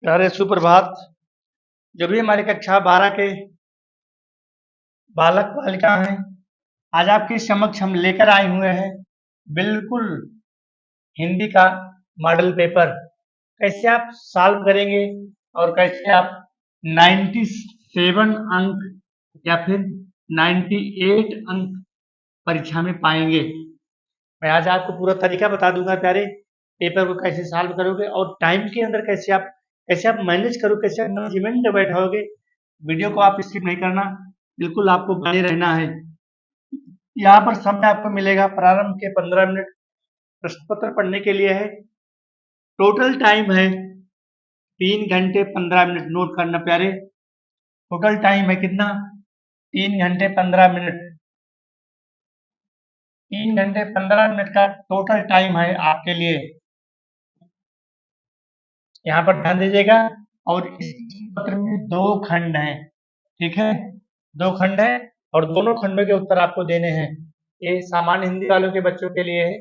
अरे सुप्रभात। जो भी हमारी कक्षा 12 के बालक बालिका हैं, आज आपके समक्ष हम लेकर आए हुए हैं बिल्कुल हिंदी का मॉडल पेपर। कैसे आप सॉल्व करेंगे और कैसे आप 97 अंक या फिर 98 अंक परीक्षा में पाएंगे। मैं आज आपको पूरा तरीका बता दूंगा प्यारे, पेपर को कैसे सॉल्व करोगे और टाइम के अंदर कैसे आप मैनेज करोगे, कैसे आप मैनेजमेंट में बैठोगे। वीडियो को आप स्किप नहीं करना, बिल्कुल आपको बने रहना है। यहाँ पर समय आपको मिलेगा प्रारंभ के 15 मिनट प्रश्न पत्र पढ़ने के लिए है। टोटल टाइम है 3 घंटे 15 मिनट। नोट करना प्यारे, टोटल टाइम है कितना? 3 घंटे 15 मिनट। 3 घंटे 15 मिनट का टोटल टाइम है आपके लिए। यहाँ पर ध्यान दीजिएगा। और इस पत्र में 2 खंड हैं, ठीक है? 2 खंड है और दोनों खंडों के उत्तर आपको देने हैं। ये सामान्य हिंदी वालों के बच्चों के लिए है,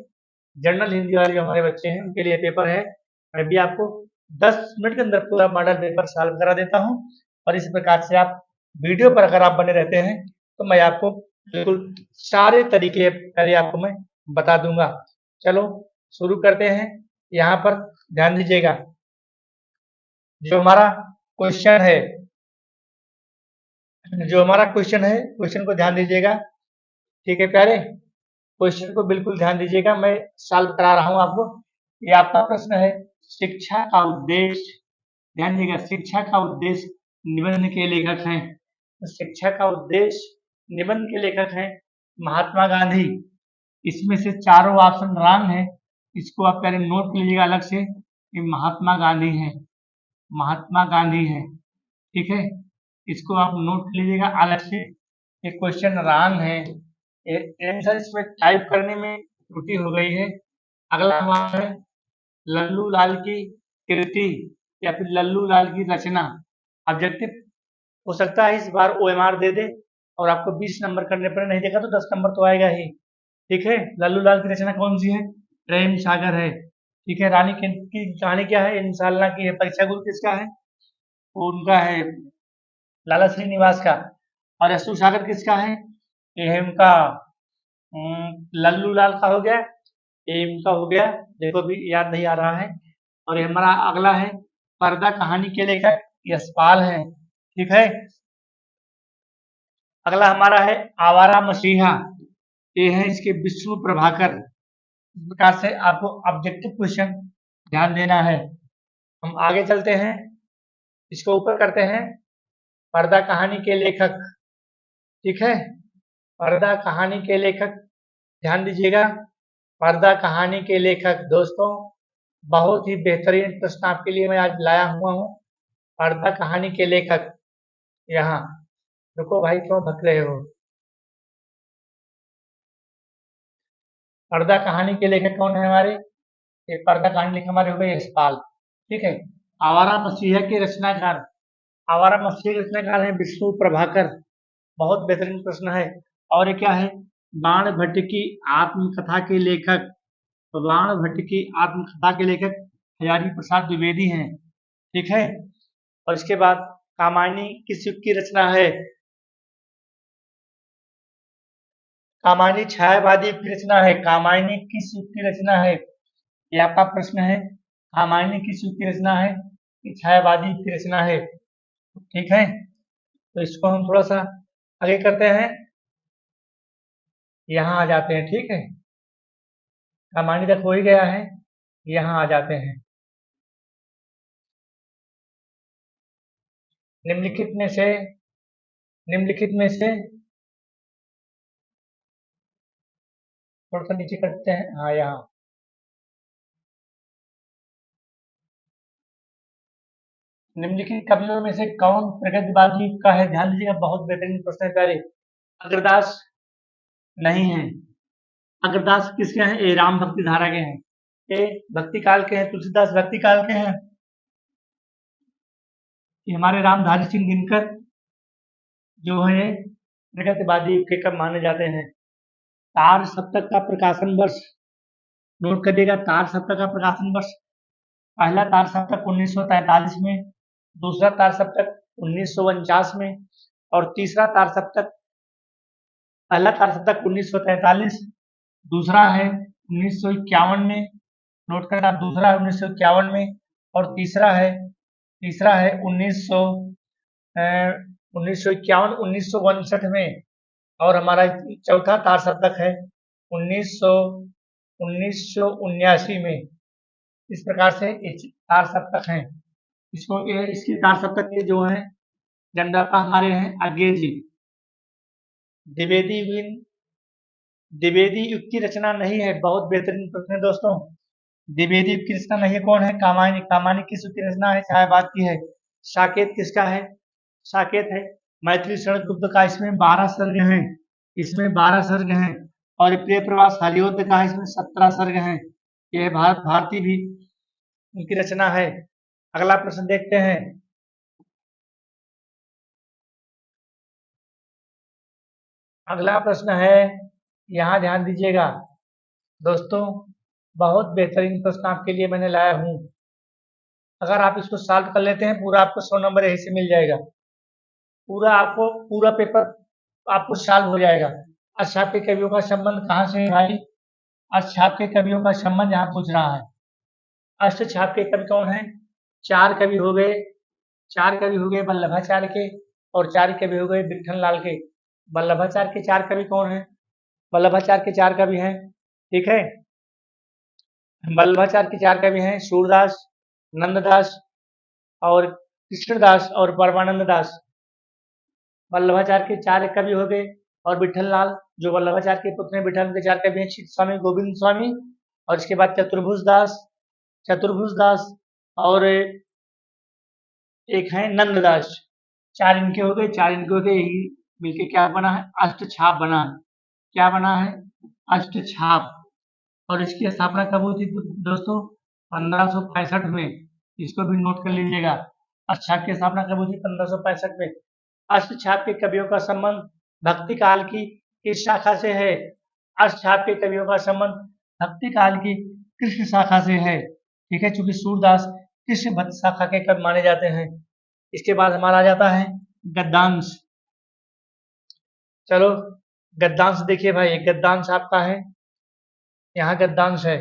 जनरल हिंदी वाले जो हमारे बच्चे हैं उनके लिए पेपर है। मैं भी आपको 10 मिनट के अंदर पूरा मॉडल पेपर सॉल्व करा देता हूँ और इस प्रकार से आप वीडियो पर अगर आप बने रहते हैं तो मैं आपको बिल्कुल सारे तरीके पहले आपको मैं बता दूंगा। चलो शुरू करते हैं। यहाँ पर ध्यान दीजिएगा, जो हमारा क्वेश्चन है क्वेश्चन को ध्यान दीजिएगा, ठीक है प्यारे? क्वेश्चन को बिल्कुल ध्यान दीजिएगा, मैं सॉल्व करा रहा हूँ आपको। ये आपका प्रश्न है, शिक्षा का उद्देश्य। ध्यान दीजिएगा, शिक्षा का उद्देश्य निबंध के लेखक हैं। तो शिक्षा का उद्देश्य निबंध के लेखक हैं महात्मा गांधी। इसमें से चारों ऑप्शन रॉन्ग है, इसको आप पहले नोट कर लीजिएगा अलग से। ये महात्मा गांधी है, महात्मा गांधी है, ठीक है? इसको आप नोट कर लीजिएगा अलग से। ये क्वेश्चन रॉन्ग है, आंसर इसमें टाइप करने में त्रुटि हो गई है। अगला हमारा है लल्लू लाल की कृति या फिर लल्लू लाल की रचना। ऑब्जेक्टिव हो सकता है इस बार OMR दे दे और आपको 20 नंबर करने पर, नहीं देगा तो 10 नंबर तो आएगा ही, ठीक है? लल्लू लाल की रचना कौन सी है? प्रेम सागर है, ठीक है? रानी की कहानी क्या है? इंशाल्लाह की है। परीक्षा गुरु किसका है? वो उनका है लाला श्रीनिवास का। और अशोक सागर किसका है? ये है उनका लल्लू लाल का हो गया, ये इनका हो गया, देखो भी याद नहीं आ रहा है। और ये हमारा अगला है पर्दा कहानी के लेखक यशपाल है, ठीक है? अगला हमारा है आवारा मसीहा, ये है इसके विष्णु प्रभाकर। इस प्रकार से आपको ऑब्जेक्टिव क्वेश्चन ध्यान देना है। हम आगे चलते हैं, इसको ऊपर करते हैं। पर्दा कहानी के लेखक, ठीक है? पर्दा कहानी के लेखक, ध्यान दीजिएगा। पर्दा कहानी के लेखक दोस्तों, बहुत ही बेहतरीन प्रश्न आपके लिए मैं आज लाया हुआ हूँ। पर्दा कहानी के लेखक, यहाँ रुको भाई, क्यों भग रहे हो? पर्दा कहानी के लेखक कौन है हमारे? ये पर्दा कहानी लेखक हमारे हो गए यशपाल, ठीक है? आवारा मसीहा के रचनाकार, आवारा मसीहा के रचनाकार है विष्णु प्रभाकर। बहुत बेहतरीन प्रश्न है। और ये क्या है? बाण भट्ट की आत्मकथा के लेखक, तो बाण भट्ट की आत्मकथा के लेखक हजारी प्रसाद द्विवेदी हैं, ठीक है? और इसके बाद कामायनी किस युग की रचना है? कामायनी छायावादी युग की रचना है। कामायनी किस युग की रचना है? ये आपका प्रश्न है, कामायनी किस युग की रचना है? ये छायावादी युग की रचना है, ठीक है? तो इसको हम थोड़ा सा आगे करते हैं, यहाँ आ जाते हैं, ठीक है? कामायनी तक हो ही गया है, यहाँ आ जाते हैं। निम्नलिखित में से थोड़ा सा नीचे करते हैं, हाँ यहाँ। निम्नलिखित कवियों में से कौन प्रगतिवादी का है? ध्यान दीजिएगा, बहुत बेहतरीन प्रश्न है प्यारे। अग्रदास नहीं है। अग्रदास किसके हैं? ये राम भक्ति धारा के हैं, ये भक्ति काल के हैं। तुलसीदास भक्ति काल के हैं। ये हमारे रामधारी सिंह दिनकर जो है प्रगतिवादी के कब माने जाते हैं। तार सप्तक का प्रकाशन वर्ष नोट करिएगा, तार सप्तक का प्रकाशन वर्ष पहला तार सप्तक 1943 में, दूसरा तार सप्तक 1949 में और तीसरा तार सप्तक, पहला तार सप्तक 1943, दूसरा है 1951 में, नोट करना, दूसरा है 1951 में और तीसरा है 1951 1959 में और हमारा चौथा तार सप्तक है 1979 में। इस प्रकार से तार सप्तक हैं। इसके तार सप्तक के जो हैं जन्मदाता हमारे हैं अज्ञे जी। द्विवेदी युग की रचना नहीं है, बहुत बेहतरीन प्रश्न है दोस्तों। द्विवेदी युग की रचना नहीं है, कौन है? कामायनी किस युग की रचना है? छायावाद की है। साकेत किसका है? साकेत है मैथिली शरण गुप्त का, इसमें 12 सर्ग हैं, और प्रिय प्रवास हरिओद्र का है, इसमें 17 सर्ग हैं। यह भारती भी उनकी रचना है। अगला प्रश्न देखते हैं। अगला प्रश्न है, यहाँ ध्यान दीजिएगा दोस्तों, बहुत बेहतरीन प्रश्न आपके लिए मैंने लाया हूँ। अगर आप इसको सॉल्व कर लेते हैं पूरा आपको 100 नंबर यही से मिल जाएगा। पूरा पेपर आपको सॉल्व हो जाएगा। अष्टछाप के कवियों का संबंध कहाँ से है भाई? अष्टछाप के कवियों का संबंध यहाँ पूछ रहा है। अष्टछाप के कवि कौन है? चार कवि हो गए वल्लभाचार्य के, और 4 कवि हो गए विठल लाल के। वल्लभाचार्य के 4 कवि कौन है? वल्लभाचार्य के 4 कवि हैं, ठीक है। वल्लभाचार्य के 4 कवि हैं सूरदास, नंददास और कृष्णदास और परमानंद दास। वल्लभाचार्य के 4 कवि हो गए, और विठल लाल जो वल्लभाचार्य के पुत्र हैं, विठल के 4 कवि हैं स्वामी गोविंद स्वामी, और इसके बाद चतुर्भुज दास और एक है नंददास। 4 इनके हो गए, यही मिलके क्या बना है? अष्टछाप बना है। क्या बना है? अष्टछाप। और इसकी स्थापना कब हुई थी दोस्तों? 1565 में। इसको भी नोट कर लीजिएगा। अष्टछाप की स्थापना कब हुई थी? 1565 में। अष्टछाप के कवियों का संबंध भक्ति काल की किस शाखा से है? अष्टछाप के कवियों का संबंध भक्ति काल की कृष्ण शाखा से है, ठीक है, चूंकि सूरदास कृष्ण भक्त शाखा के कवि माने जाते हैं। इसके बाद हमारा आ जाता है गद्यांश। चलो गद्यांश देखिए भाई, गद्यांश आपका है, यहाँ गद्यांश है।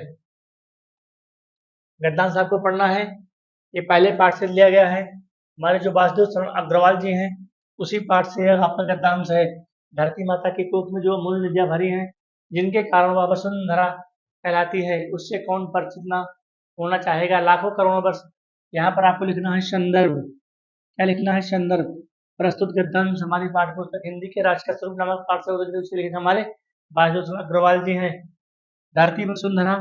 गद्यांश आपको पढ़ना है, ये पहले पाठ से लिया गया है। हमारे जो वासुदेव शरण अग्रवाल जी हैं उसी पाठ से आपका गद्यांश है। धरती माता की कोख में जो अमूल्य विद्या भरी है, जिनके कारण वह वसुंधरा कहलाती है, उससे कौन परिचित न होना चाहेगा। लाखों करोड़ों वर्ष। यहाँ पर आपको लिखना है संदर्भ। क्या लिखना है? संदर्भ। प्रस्तुत गद्यांश हमारी पाठ्य पुस्तक हिंदी के राष्ट्र का स्वरूप नामक पाठ से लिखे हमारे वासुदेव शरण अग्रवाल जी हैं। धरती वसुंधरा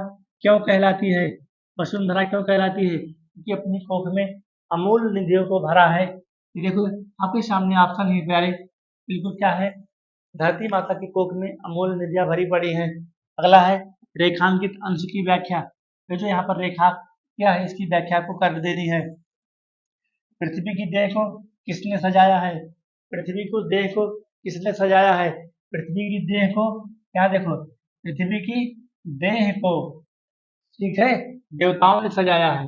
क्यों कहलाती है? वसुंधरा क्यों कहलाती है? क्योंकि अपनी कोख में अमूल निधियों को भरा है। देखो आपके सामने ऑप्शन है प्यारे, बिल्कुल क्या है? धरती माता की कोख में अमूल निधियां भरी पड़ी हैं। अगला है रेखांकित अंश की व्याख्या। तो जो यहाँ पर रेखा क्या है, इसकी व्याख्या को कर देनी है। पृथ्वी की देह को किसने सजाया है? पृथ्वी को देह को किसने सजाया है? पृथ्वी की देह को, क्या देखो, पृथ्वी की देह को, ठीक है, देवताओं ने सजाया है।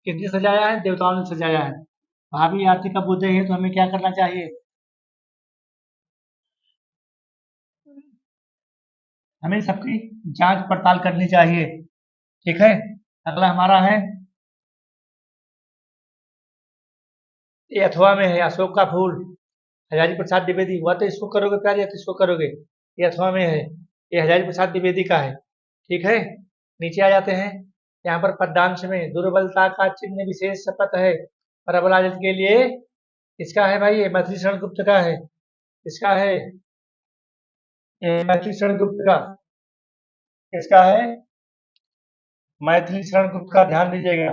किसने सजाया है? देवताओं ने सजाया है। भाभी आरती का बुद्धे है, तो हमें क्या करना चाहिए? हमें सबकी जांच पड़ताल करनी चाहिए, ठीक है। अगला हमारा है, ये अथवा में है अशोक का फूल, हजारी प्रसाद द्विवेदी। हुआ तो इसको करोगे प्यार, या तो इसको करोगे। ये अथवा में है, ये हजारी प्रसाद द्विवेदी का है, ठीक है। नीचे आ जाते हैं, यहाँ पर पद्यांश में दुर्बलता का चिन्ह विशेष शपथ है प्रबलादित्य के लिए। इसका है भाई, ये मैथिली शरण गुप्त का है। इसका है ये मैथिली शरण गुप्त का, इसका है मैथिली शरण गुप्त का, ध्यान दीजिएगा,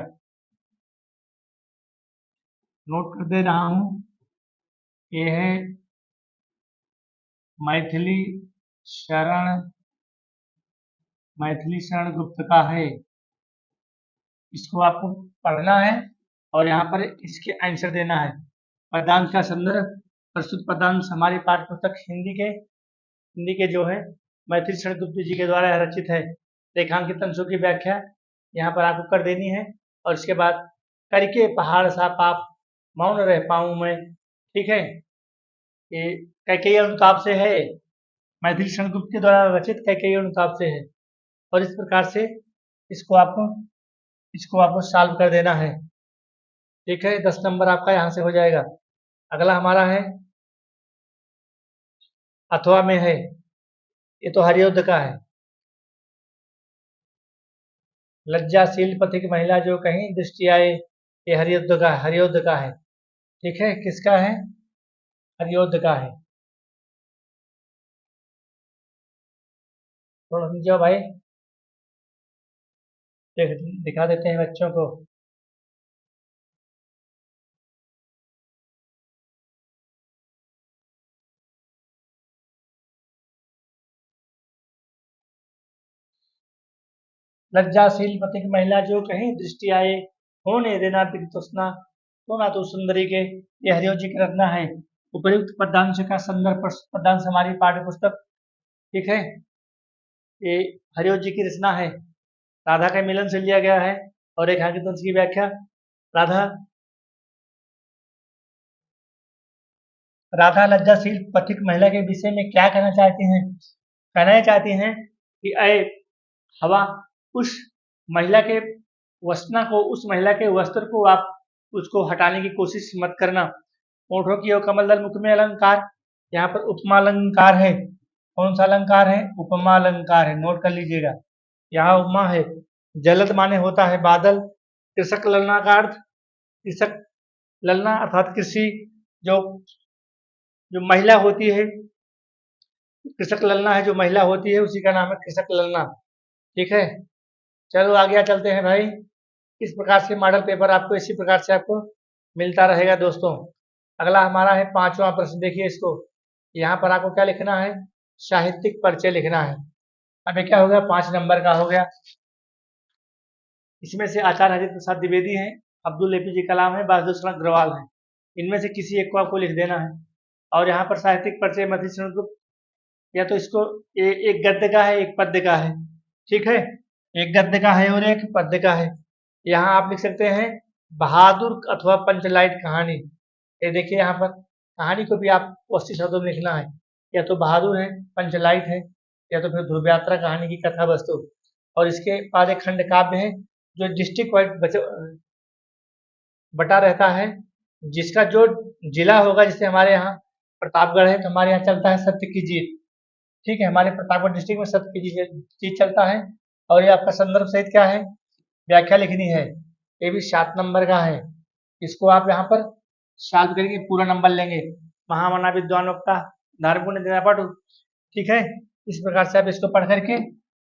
नोट कर दे रहा हूं। ये है मैथिली शरण गुप्त का है। इसको आपको पढ़ना है और यहाँ पर इसके आंसर देना है। पद्यांश का संदर्भ, प्रस्तुत पद्यांश हमारी पाठ्य पुस्तक हिंदी के जो है मैथिली शरण गुप्त जी के द्वारा रचित है। रेखांकित अंशों की व्याख्या यहाँ पर आपको कर देनी है और इसके बाद करके पहाड़ सा पाप मौन रह पाऊं मैं। ठीक है, ये कैकेयी अनुताप से है, मैथिली शरण गुप्त के द्वारा रचित कैकेयी अनुताप से है। और इस प्रकार से इसको आपको सॉल्व कर देना है। ठीक है, 10 नंबर आपका यहाँ से हो जाएगा। अगला हमारा है अथवा में है, ये तो हरियुद्ध का है। लज्जाशील पथिक महिला जो कहीं दृष्टि आए, ये हरियुद्ध का है। ठीक है, किसका है? हरियुद्ध का है। थोड़ा समझो भाई, दिखा देते हैं बच्चों को। लज्जाशील पथिक महिला जो कहीं दृष्टि आए, होने देना तृष्णा, तो ना तो सुंदरी के। ये हरियों जी की रचना है। उपयुक्त पद्यांश का संदर्भ पद्यांश हमारी पाठ्य पुस्तक। ठीक है, ये हरियों जी की रचना है, राधा के मिलन से लिया गया है। और एक आगे की व्याख्या। राधा राधा लज्जाशील पथिक महिला के विषय में क्या कहना चाहती हैं? कहना ये चाहती हैं कि अय हवा, उस महिला के वसना को, उस महिला के वस्त्र को आप उसको हटाने की कोशिश मत करना। होठों की और कमल दल मुख में अलंकार, यहाँ पर उपमा अलंकार है। कौन सा अलंकार है? उपमा अलंकार है, नोट कर लीजिएगा। यहाँ उपमा है। जलद माने होता है बादल। कृषक ललना का अर्थ, कृषक ललना अर्थात कृषि, जो जो महिला होती है, कृषक ललना है, जो महिला होती है उसी का नाम है कृषक ललना। ठीक है, चलो आगे चलते हैं भाई। इस प्रकार से मॉडल पेपर आपको इसी प्रकार से आपको मिलता रहेगा दोस्तों। अगला हमारा है 5वां प्रश्न, देखिए इसको। यहाँ पर आपको क्या लिखना है? साहित्यिक परिचय लिखना है। अब ये क्या हो गया? 5 नंबर का हो गया। इसमें से आचार्य हरित प्रसाद द्विवेदी हैं, अब्दुल एपीजे कलाम है, बहादुर शरण अग्रवाल है। इनमें से किसी एक को आपको लिख देना है। और यहाँ पर साहित्यिक परिचय मधुसूदन शरण गुप्त, या तो इसको एक गद्य का है, एक पद्य का है। ठीक है, एक गद्य का है और एक पद्य का है। यहाँ आप लिख सकते हैं बहादुर अथवा पंचलाइट कहानी। ये देखिए यहाँ पर कहानी को भी आप 80 शब्दों में लिखना है। या तो बहादुर है, पंचलाइट है, या तो फिर ध्रुव यात्रा कहानी की कथा वस्तु। और इसके बाद एक खंड काव्य है जो डिस्ट्रिक्ट वाइज बटा रहता है, जिसका जो जिला होगा, जैसे हमारे यहाँ प्रतापगढ़ है तो हमारे यहाँ चलता है सत्य की जीत। ठीक है, हमारे प्रतापगढ़ डिस्ट्रिक्ट में सत्य की जीत चलता है। और ये आपका संदर्भ सहित क्या है? व्याख्या लिखनी है। ये भी 7 नंबर का है। इसको आप यहाँ पर सॉल्व करके पूरा नंबर लेंगे। महामना विद्वान वक्ता धार्मिक देना पढ़ो। ठीक है, इस प्रकार से आप इसको पढ़ करके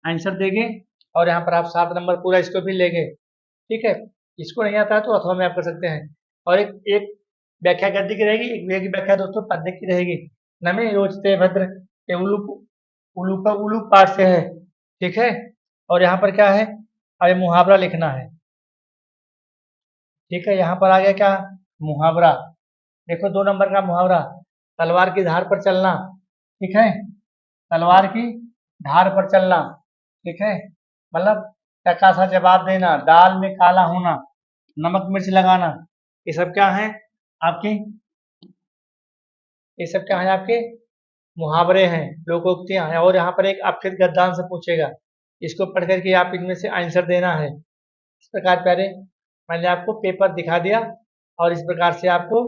आंसर देंगे और यहाँ पर आप 7 नंबर पूरा इसको भी लेंगे। ठीक है, इसको नहीं आता तो अथवा में आप कर सकते हैं। और एक व्याख्या गद्य की रहेगी, एक व्याख्या दोस्तों पद्य की रहेगी। नमे योजते भद्र, ये उलूप पाठ से है। ठीक है, और यहाँ पर क्या है? अरे मुहावरा लिखना है। ठीक है, यहाँ पर आ गया क्या? मुहावरा। देखो 2 नंबर का मुहावरा, तलवार की धार पर चलना। ठीक है, तलवार की धार पर चलना। ठीक है, मतलब टका सा जवाब देना, दाल में काला होना, नमक मिर्च लगाना, ये सब क्या है आपकी? ये सब क्या है आपके? मुहावरे हैं, लोकोक्तियां हैं। और यहाँ पर एक आपके गद्यांश से पूछेगा, इसको पढ़ करके आप इनमें से आंसर देना है। इस प्रकार प्यारे मैंने आपको पेपर दिखा दिया और इस प्रकार से आपको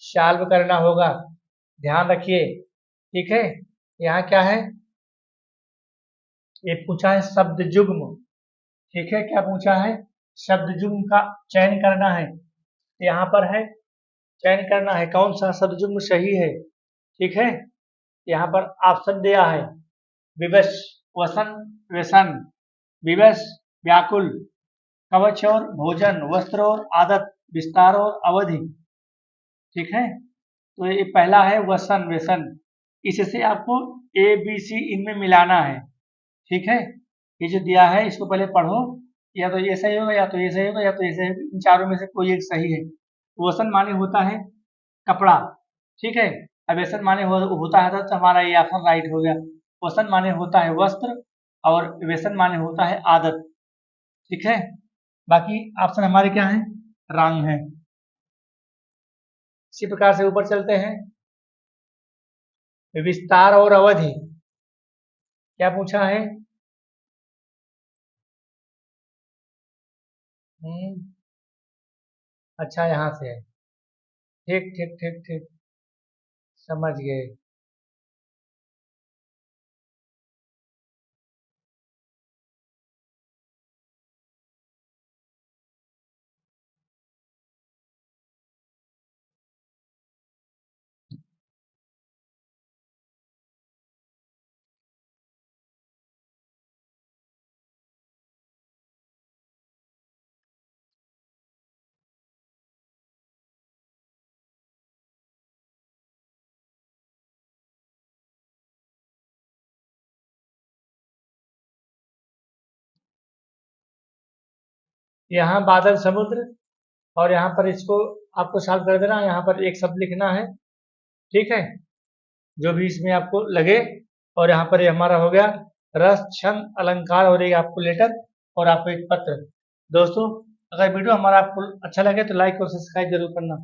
सॉल्व करना होगा। ध्यान रखिए। ठीक है, यहाँ क्या है? ये पूछा है शब्द युग्म। ठीक है, क्या पूछा है? शब्द युग्म का चयन करना है। यहाँ पर है चयन करना है कौन सा शब्द युग्म सही है। ठीक है, यहाँ पर ऑप्शन दिया है विवश, वसन, व्यसन, विवश व्याकुल, कवच और भोजन, वस्त्र और आदत, विस्तार और अवधि। ठीक है, तो ये पहला है वसन व्यसन। इससे आपको ए बी सी इनमें मिलाना है। ठीक है, ये जो दिया है इसको पहले पढ़ो, या तो ये सही होगा, या तो ये सही होगा, या तो ये सही होगा। इन चारों में से कोई एक सही है। वसन माने होता है कपड़ा। ठीक है, अब व्यसन माने होता है तो हमारा ये ऑप्शन राइट हो गया। वसन माने होता है वस्त्र और व्यसन माने होता है आदत। ठीक है, बाकी ऑप्शन हमारे क्या हैं, रॉन्ग है। इसी प्रकार से ऊपर चलते हैं। विस्तार और अवधि क्या पूछा है? अच्छा यहाँ से है, ठीक ठीक ठीक ठीक, समझ गए। यहाँ बादल समुद्र, और यहाँ पर इसको आपको सॉल्व कर देना, यहाँ पर एक शब्द लिखना है, ठीक है, जो भी इसमें आपको लगे। और यहाँ पर ये हमारा हो गया रस, छंद, अलंकार, और एक आपको लेटर और आपको एक पत्र। दोस्तों, अगर वीडियो हमारा आपको अच्छा लगे तो लाइक और सब्सक्राइब जरूर करना।